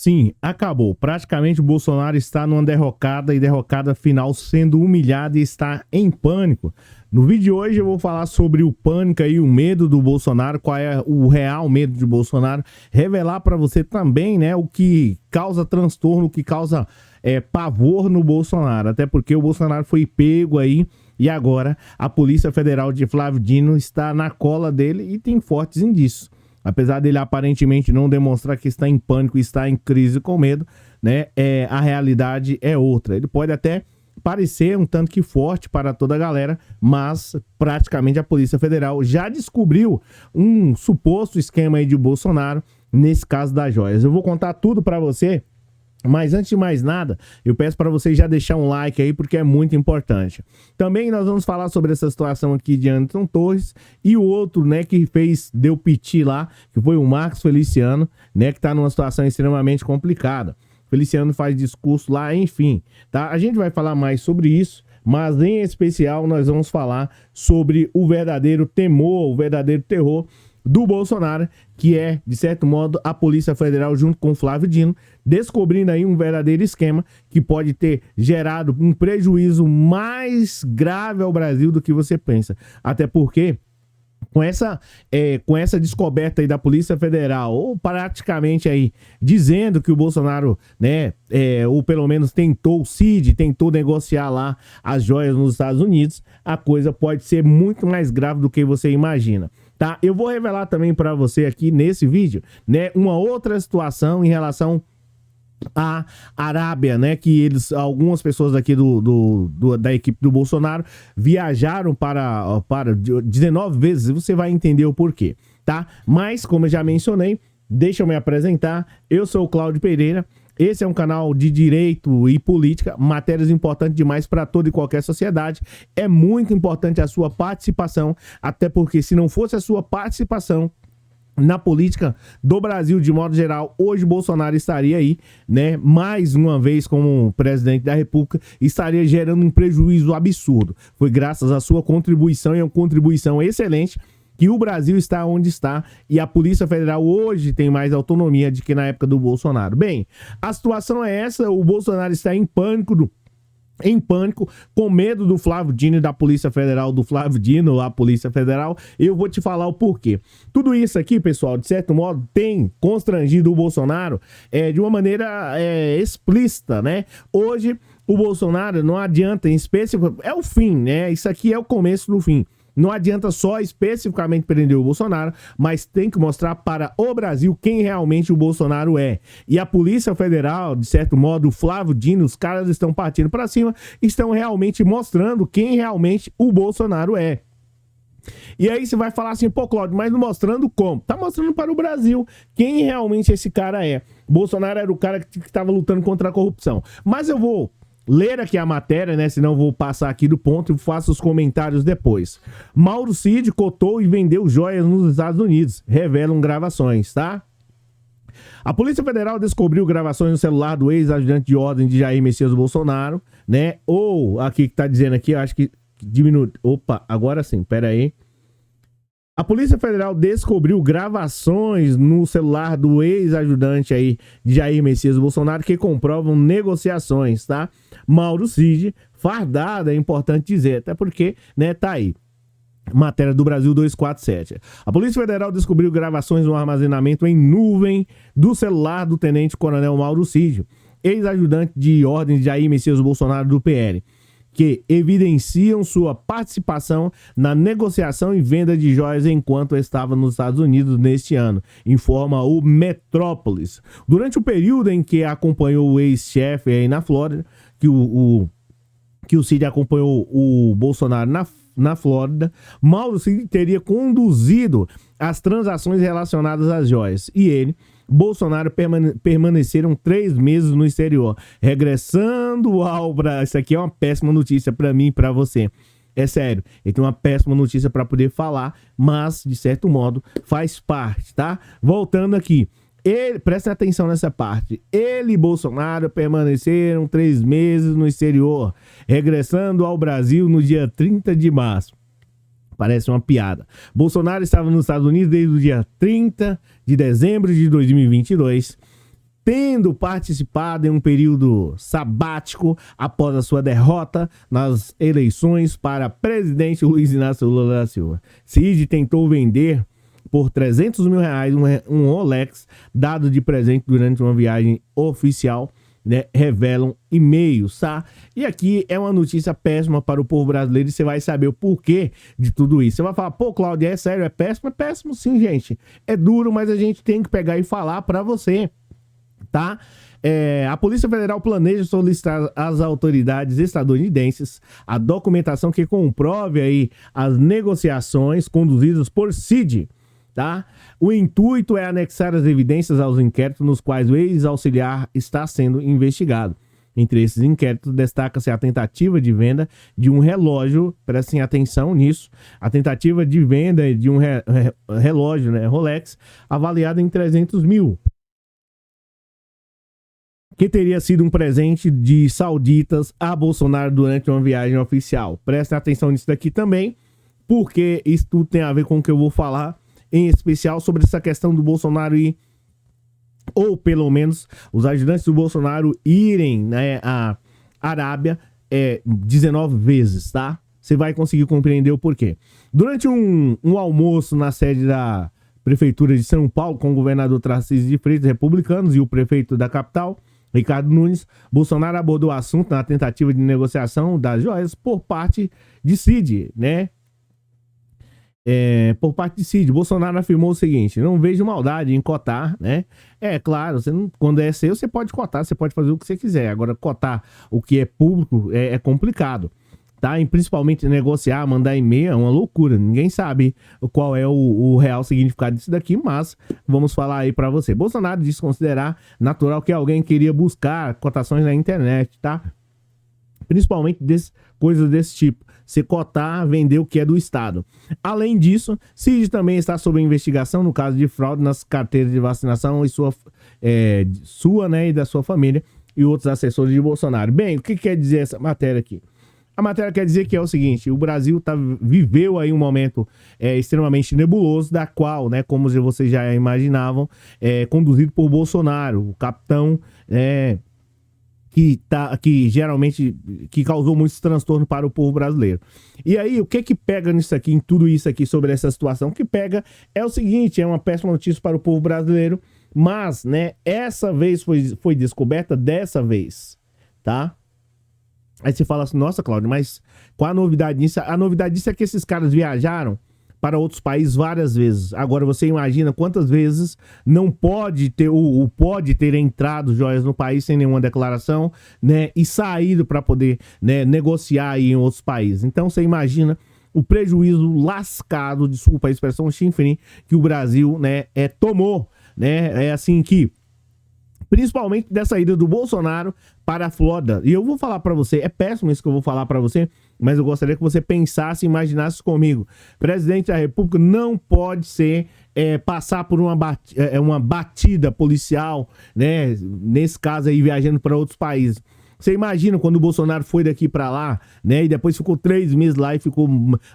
Sim, acabou. Praticamente o Bolsonaro está numa derrocada e derrocada final, sendo humilhado e está em pânico. No vídeo de hoje eu vou falar sobre o pânico e o medo do Bolsonaro, qual é o real medo de Bolsonaro, revelar para você também, né, o que causa transtorno, o que causa pavor no Bolsonaro, até porque o Bolsonaro foi pego aí e agora a Polícia Federal de Flávio Dino está na cola dele e tem fortes indícios. Apesar dele aparentemente não demonstrar que está em pânico, está em crise com medo, né? A realidade é outra. Ele pode até parecer um tanto que forte para toda a galera, mas praticamente a Polícia Federal já descobriu um suposto esquema aí de Bolsonaro nesse caso das joias. Eu vou contar tudo para você. Mas antes de mais nada, eu peço para vocês já deixar um like aí, porque é muito importante. Também nós vamos falar sobre essa situação aqui de Anderson Torres e o outro, né, que deu piti lá, que foi o Marcos Feliciano, né, que tá numa situação extremamente complicada. Feliciano faz discurso lá, enfim, tá? A gente vai falar mais sobre isso, mas em especial nós vamos falar sobre o verdadeiro temor, o verdadeiro terror do Bolsonaro, que é, de certo modo, a Polícia Federal junto com o Flávio Dino, descobrindo aí um verdadeiro esquema que pode ter gerado um prejuízo mais grave ao Brasil do que você pensa. Até porque com essa descoberta aí da Polícia Federal, ou praticamente aí dizendo que o Bolsonaro, né, ou pelo menos tentou negociar lá as joias nos Estados Unidos, a coisa pode ser muito mais grave do que você imagina. Tá? Eu vou revelar também para você aqui nesse vídeo, né, uma outra situação em relação à Arábia, né, que algumas pessoas aqui da equipe do Bolsonaro viajaram para 19 vezes, e você vai entender o porquê, tá? Mas, como eu já mencionei, deixa eu me apresentar, eu sou o Cláudio Pereira. Esse é um canal de direito e política, matérias importantes demais para toda e qualquer sociedade. É muito importante a sua participação, até porque se não fosse a sua participação na política do Brasil de modo geral, hoje Bolsonaro estaria aí, né, mais uma vez como presidente da República, estaria gerando um prejuízo absurdo. Foi graças à sua contribuição, e uma contribuição excelente, que o Brasil está onde está, e a Polícia Federal hoje tem mais autonomia do que na época do Bolsonaro. Bem, a situação é essa, o Bolsonaro está em pânico, com medo do Flávio Dino e da Polícia Federal, do Flávio Dino, a Polícia Federal. Eu vou te falar o porquê. Tudo isso aqui, pessoal, de certo modo, tem constrangido o Bolsonaro de uma maneira explícita, né? Hoje, o Bolsonaro não adianta em específico, é o fim, né? Isso aqui é o começo do fim. Não adianta só especificamente prender o Bolsonaro, mas tem que mostrar para o Brasil quem realmente o Bolsonaro é. E a Polícia Federal, de certo modo, o Flávio Dino, os caras estão partindo para cima, estão realmente mostrando quem realmente o Bolsonaro é. E aí você vai falar assim, pô, Cláudio, mas não mostrando como? Tá mostrando para o Brasil quem realmente esse cara é. Bolsonaro era o cara que estava lutando contra a corrupção. Mas eu vou ler aqui a matéria, né? Senão eu vou passar aqui do ponto e faço os comentários depois. Mauro Cid cotou e vendeu joias nos Estados Unidos. Revelam gravações, tá? A Polícia Federal descobriu gravações no celular do ex-ajudante de ordem de Jair Messias Bolsonaro, né? Ou aqui que tá dizendo aqui, eu acho que diminui. Opa, agora sim, pera aí. A Polícia Federal descobriu gravações no celular do ex-ajudante aí de Jair Messias Bolsonaro que comprovam negociações, tá? Mauro Cid, fardada, é importante dizer, até porque, né, tá aí. Matéria do Brasil 247. A Polícia Federal descobriu gravações no armazenamento em nuvem do celular do tenente-coronel Mauro Cid, ex-ajudante de ordem de Jair Messias Bolsonaro do PL, que evidenciam sua participação na negociação e venda de joias enquanto estava nos Estados Unidos neste ano, informa o Metrópolis. Durante o período em que acompanhou o ex-chefe aí na Flórida, que o Cid acompanhou o Bolsonaro na Flórida, Mauro Cid teria conduzido as transações relacionadas às joias, e ele, Bolsonaro, permaneceram 3 meses no exterior, regressando ao Brasil. Isso aqui é uma péssima notícia para mim e para você. É sério, ele tem uma péssima notícia para poder falar, mas, de certo modo, faz parte, tá? Voltando aqui. Presta atenção nessa parte. Ele e Bolsonaro permaneceram 3 meses no exterior, regressando ao Brasil no dia 30 de março. Parece uma piada. Bolsonaro estava nos Estados Unidos desde o dia 30 de dezembro de 2022 tendo participado em um período sabático após a sua derrota nas eleições para presidente Luiz Inácio Lula da Silva. Cid tentou vender por R$300 mil um Rolex dado de presente durante uma viagem oficial, né, revelam e-mails, tá? E aqui é uma notícia péssima para o povo brasileiro e você vai saber o porquê de tudo isso. Você vai falar, pô, Cláudio, é sério, é péssimo? É péssimo sim, gente. É duro, mas a gente tem que pegar e falar para você, tá? A Polícia Federal planeja solicitar às autoridades estadunidenses a documentação que comprove aí as negociações conduzidas por Cid, tá? O intuito é anexar as evidências aos inquéritos nos quais o ex-auxiliar está sendo investigado. Entre esses inquéritos, destaca-se a tentativa de venda de um relógio, prestem atenção nisso, a tentativa de venda de um relógio, né, Rolex, avaliado em 300 mil, que teria sido um presente de sauditas a Bolsonaro durante uma viagem oficial. Prestem atenção nisso daqui também, porque isso tudo tem a ver com o que eu vou falar, em especial sobre essa questão do Bolsonaro ir, ou pelo menos os ajudantes do Bolsonaro irem, né, à Arábia 19 vezes, tá? Você vai conseguir compreender o porquê. Durante um almoço na sede da Prefeitura de São Paulo, com o governador Tarcísio de Freitas, republicanos, e o prefeito da capital, Ricardo Nunes, Bolsonaro abordou o assunto na tentativa de negociação das joias por parte de Cid, né? Por parte de Cid, Bolsonaro afirmou o seguinte: não vejo maldade em cotar, né? Claro, você não, quando é seu, você pode cotar, você pode fazer o que você quiser. Agora, cotar o que é público é complicado, tá? E principalmente negociar, mandar e-mail é uma loucura. Ninguém sabe qual é o real significado disso daqui, mas vamos falar aí pra você. Bolsonaro disse considerar natural que alguém queria buscar cotações na internet, tá? Principalmente coisas desse tipo. Se cotar, vender o que é do Estado. Além disso, Cid também está sob investigação no caso de fraude nas carteiras de vacinação e sua, né, e da sua família e outros assessores de Bolsonaro. Bem, o que quer dizer essa matéria aqui? A matéria quer dizer que é o seguinte: o Brasil viveu aí um momento extremamente nebuloso, da qual, né, como vocês já imaginavam, conduzido por Bolsonaro, o capitão, que geralmente causou muitos transtornos para o povo brasileiro. E aí, o que pega nisso aqui, em tudo isso aqui, sobre essa situação? O que pega é o seguinte: é uma péssima notícia para o povo brasileiro, mas, né, essa vez foi descoberta dessa vez, tá? Aí você fala assim, nossa, Cláudio, mas qual a novidade nisso? A novidade disso é que esses caras viajaram para outros países várias vezes. Agora você imagina quantas vezes não pode ter entrado joias no país sem nenhuma declaração, né, e saído para poder, né, negociar aí em outros países. Então você imagina o prejuízo lascado, desculpa a expressão chinfrim, que o Brasil, né, tomou, né? É assim que, principalmente dessa ida do Bolsonaro para a Flórida. E eu vou falar para você, é péssimo isso que eu vou falar para você, mas eu gostaria que você pensasse e imaginasse comigo. Presidente da República não pode passar por uma batida policial, né? Nesse caso aí, viajando para outros países. Você imagina quando o Bolsonaro foi daqui para lá, né? E depois ficou 3 meses lá e ficou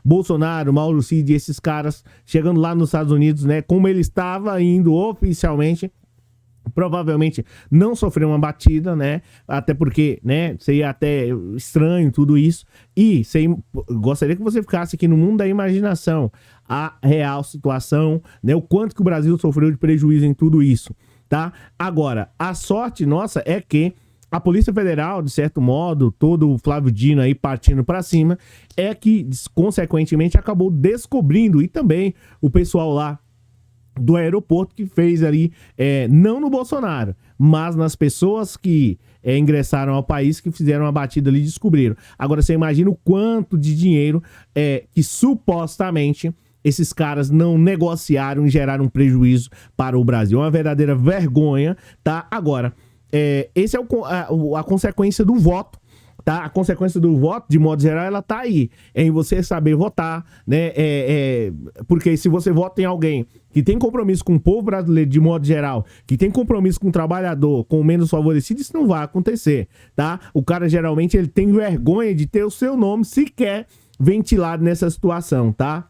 Bolsonaro, Mauro Cid e esses caras chegando lá nos Estados Unidos, né? Como ele estava indo oficialmente, provavelmente não sofreu uma batida, né? Até porque, né, seria até estranho tudo isso. E gostaria que você ficasse aqui no mundo da imaginação, a real situação, né? O quanto que o Brasil sofreu de prejuízo em tudo isso, tá? Agora, a sorte nossa é que a Polícia Federal, de certo modo, todo o Flávio Dino aí partindo para cima, é que, consequentemente, acabou descobrindo, e também o pessoal lá do aeroporto que fez ali, não no Bolsonaro, mas nas pessoas que ingressaram ao país, que fizeram a batida ali e descobriram. Agora você imagina o quanto de dinheiro que supostamente esses caras não negociaram e geraram um prejuízo para o Brasil. É uma verdadeira vergonha, tá? Agora, esse é a consequência do voto. Tá? A consequência do voto, de modo geral, ela tá aí, em você saber votar, né? Porque se você vota em alguém que tem compromisso com o povo brasileiro, de modo geral, que tem compromisso com o trabalhador, com o menos favorecido, isso não vai acontecer, tá? O cara, geralmente, ele tem vergonha de ter o seu nome sequer ventilado nessa situação, tá?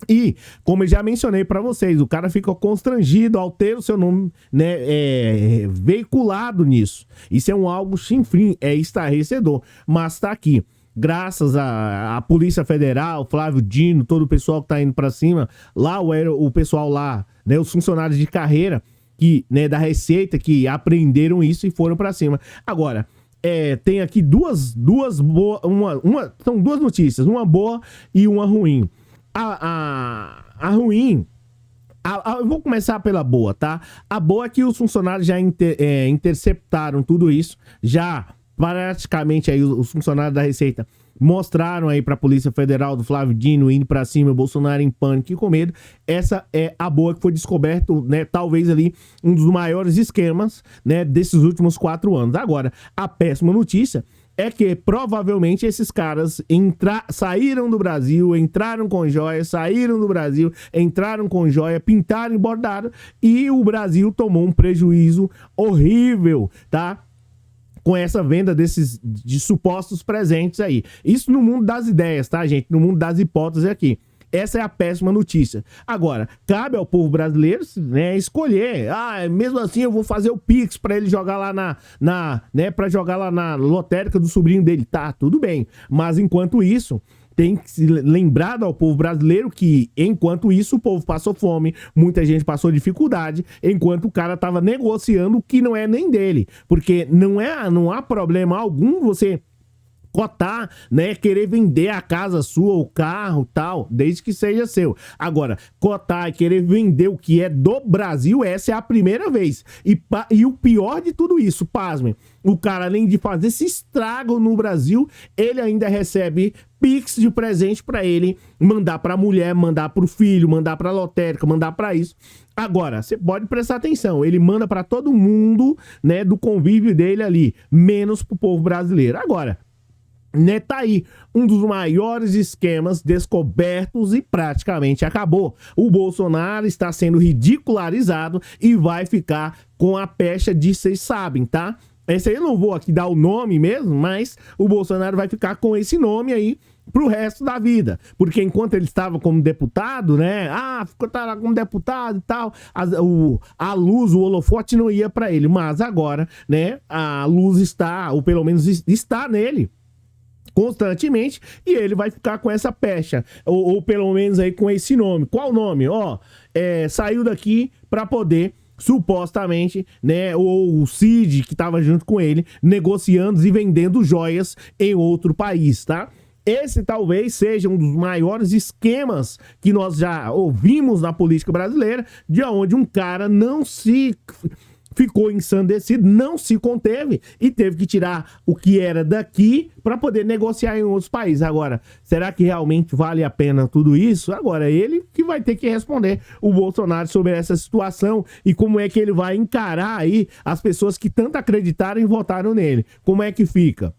E, como eu já mencionei para vocês, o cara fica constrangido ao ter o seu nome, né, veiculado nisso. Isso é algo chinfrim, é estarrecedor, mas tá aqui. Graças à Polícia Federal, Flávio Dino, todo o pessoal que tá indo para cima, lá o pessoal lá, né, os funcionários de carreira que, né, da Receita que aprenderam isso e foram para cima. Agora, tem aqui duas boas, são duas notícias, uma boa e uma ruim. A ruim, eu vou começar pela boa, tá? A boa é que os funcionários já interceptaram tudo isso, já praticamente aí os funcionários da Receita mostraram aí pra Polícia Federal do Flávio Dino indo pra cima, o Bolsonaro em pânico e com medo. Essa é a boa, que foi descoberto, né, talvez ali um dos maiores esquemas, né, desses últimos 4 anos. Agora, a péssima notícia é que provavelmente esses caras saíram do Brasil, entraram com joia, saíram do Brasil, entraram com joia, pintaram e bordaram, e o Brasil tomou um prejuízo horrível, tá? Com essa venda de supostos presentes aí. Isso no mundo das ideias, tá, gente? No mundo das hipóteses aqui. Essa é a péssima notícia. Agora, cabe ao povo brasileiro, né, escolher. Mesmo assim eu vou fazer o Pix para ele jogar lá né, para jogar lá na lotérica do sobrinho dele. Tá, tudo bem. Mas enquanto isso, tem que se lembrar ao povo brasileiro que, enquanto isso, o povo passou fome, muita gente passou dificuldade, enquanto o cara tava negociando o que não é nem dele. Porque não há problema algum você cotar, né, querer vender a casa sua, o carro, tal, desde que seja seu. Agora, cotar e querer vender o que é do Brasil, essa é a primeira vez. E o pior de tudo isso, pasmem, o cara, além de fazer esse estrago no Brasil, ele ainda recebe Pix de presente pra ele, mandar pra mulher, mandar pro filho, mandar pra lotérica, mandar pra isso. Agora, você pode prestar atenção, ele manda pra todo mundo, né, do convívio dele ali, menos pro povo brasileiro. Agora, né, tá aí um dos maiores esquemas descobertos e praticamente acabou. O Bolsonaro está sendo ridicularizado e vai ficar com a pecha de vocês sabem, tá? Esse aí eu não vou aqui dar o nome mesmo, mas o Bolsonaro vai ficar com esse nome aí pro resto da vida. Porque enquanto ele estava como deputado, né? Ficou lá como deputado e tal, a luz, o holofote não ia para ele. Mas agora, né? A luz está, ou pelo menos está nele constantemente, e ele vai ficar com essa pecha, ou pelo menos aí com esse nome. Qual nome? Saiu daqui para poder, supostamente, né, o Cid, que tava junto com ele, negociando e vendendo joias em outro país, tá? Esse talvez seja um dos maiores esquemas que nós já ouvimos na política brasileira, de onde um cara ficou ensandecido, não se conteve e teve que tirar o que era daqui para poder negociar em outros países. Agora, será que realmente vale a pena tudo isso? Agora, ele que vai ter que responder, o Bolsonaro, sobre essa situação e como é que ele vai encarar aí as pessoas que tanto acreditaram e votaram nele. Como é que fica?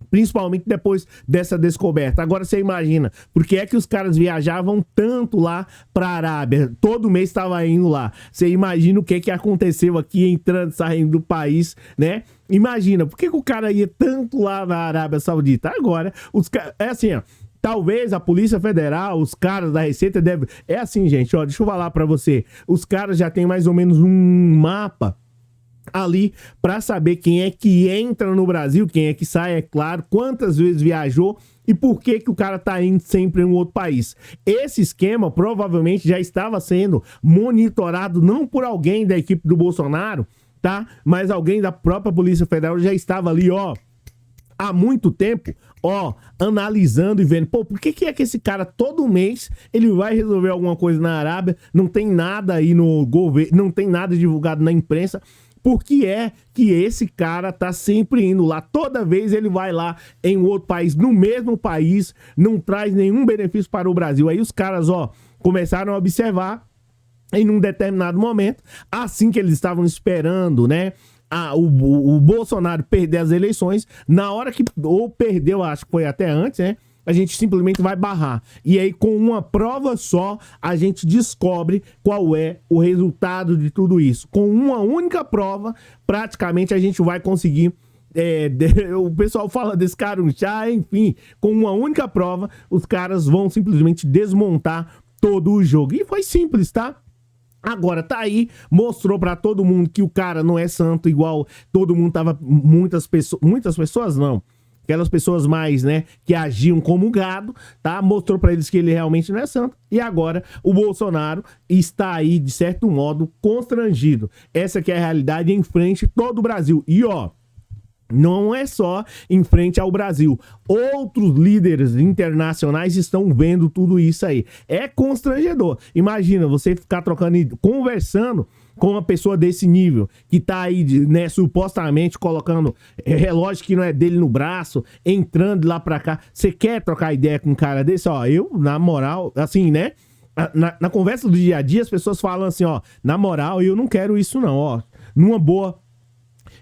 Principalmente depois dessa descoberta. Agora você imagina, por que é que os caras viajavam tanto lá pra Arábia? Todo mês estava indo lá. Você imagina o que aconteceu aqui, entrando e saindo do país, né? Imagina, por que o cara ia tanto lá na Arábia Saudita? Agora, é assim, ó. Talvez a Polícia Federal, os caras da Receita devem... É assim, gente, ó, deixa eu falar pra você. Os caras já têm mais ou menos um mapa ali para saber quem é que entra no Brasil, quem é que sai, é claro, quantas vezes viajou e por que o cara tá indo sempre em um outro país. Esse esquema provavelmente já estava sendo monitorado não por alguém da equipe do Bolsonaro, tá? Mas alguém da própria Polícia Federal já estava ali, ó, há muito tempo, ó, analisando e vendo, por que é que esse cara todo mês ele vai resolver alguma coisa na Arábia, não tem nada aí no governo, não tem nada divulgado na imprensa. Por que é que esse cara tá sempre indo lá? Toda vez ele vai lá em outro país, no mesmo país, não traz nenhum benefício para o Brasil. Aí os caras, ó, começaram a observar em um determinado momento, assim que eles estavam esperando, né, o Bolsonaro perder as eleições, na hora que, ou perdeu, acho que foi até antes, né, a gente simplesmente vai barrar. E aí, com uma prova só, a gente descobre qual é o resultado de tudo isso. Com uma única prova, praticamente a gente vai conseguir... o pessoal fala descarunchar, enfim. Com uma única prova, os caras vão simplesmente desmontar todo o jogo. E foi simples, tá? Agora tá aí, mostrou pra todo mundo que o cara não é santo igual todo mundo tava, muitas pessoas não, aquelas pessoas mais, né, que agiam como gado, tá? Mostrou pra eles que ele realmente não é santo. E agora o Bolsonaro está aí, de certo modo, constrangido. Essa que é a realidade em frente a todo o Brasil. E ó, não é só em frente ao Brasil. Outros líderes internacionais estão vendo tudo isso aí. É constrangedor. Imagina você ficar trocando, conversando com uma pessoa desse nível, que tá aí, né, supostamente colocando relógio que não é dele no braço, entrando lá pra cá. Você quer trocar ideia com um cara desse? Ó, eu, na moral, assim, né? Na conversa do dia a dia, as pessoas falam assim, ó, na moral, eu não quero isso não, ó. Numa boa.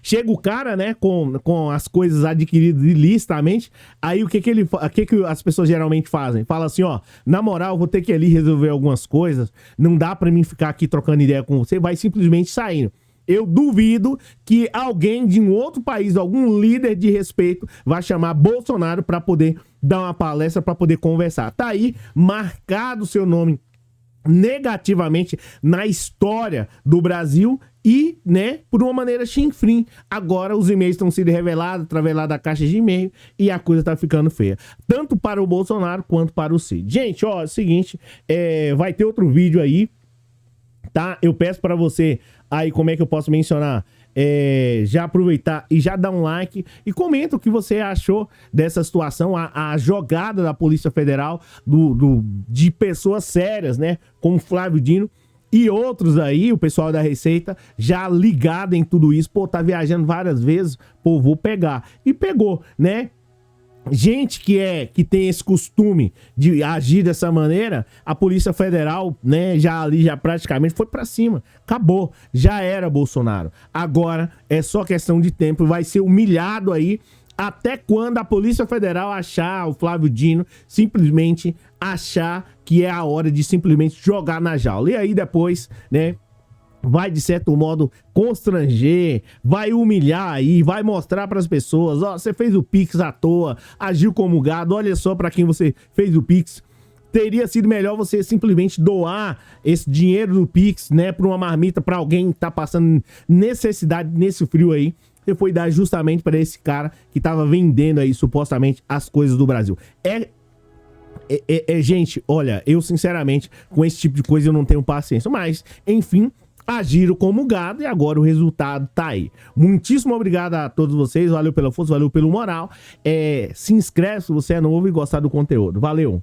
Chega o cara, né, com as coisas adquiridas ilicitamente, aí o que as pessoas geralmente fazem? Fala assim, ó, na moral, vou ter que ir ali resolver algumas coisas, não dá pra mim ficar aqui trocando ideia com você, vai simplesmente saindo. Eu duvido que alguém de um outro país, algum líder de respeito, vai chamar Bolsonaro pra poder dar uma palestra, pra poder conversar. Tá aí, marcado o seu nome negativamente na história do Brasil e, né, por uma maneira chinfrim. Agora os e-mails estão sendo revelados através lá da caixa de e-mail e a coisa tá ficando feia. Tanto para o Bolsonaro quanto para o Cid. Gente, ó, é o seguinte, vai ter outro vídeo aí, tá? Eu peço para você aí, como é que eu posso mencionar? Já aproveitar e já dar um like e comenta o que você achou dessa situação, a jogada da Polícia Federal de pessoas sérias, né, como Flávio Dino e outros aí, o pessoal da Receita já ligado em tudo isso. Pô, tá viajando várias vezes, pô, vou pegar. E pegou, né? Gente que tem esse costume de agir dessa maneira, a Polícia Federal, né, já praticamente foi pra cima. Acabou, já era Bolsonaro. Agora é só questão de tempo, vai ser humilhado aí até quando a Polícia Federal achar, o Flávio Dino simplesmente achar que é a hora de simplesmente jogar na jaula. E aí depois, né, vai de certo modo constranger, vai humilhar aí, vai mostrar para as pessoas, ó, você fez o Pix à toa, agiu como gado, olha só para quem você fez o Pix. Teria sido melhor você simplesmente doar esse dinheiro do Pix, né, para uma marmita, para alguém que tá passando necessidade nesse frio aí. Você foi dar justamente para esse cara que tava vendendo aí supostamente as coisas do Brasil. Gente, olha, eu sinceramente com esse tipo de coisa eu não tenho paciência, mas enfim, agiram como gado e agora o resultado tá aí. Muitíssimo obrigado a todos vocês, valeu pela força, valeu pelo moral. Se inscreve se você é novo e gostar do conteúdo. Valeu!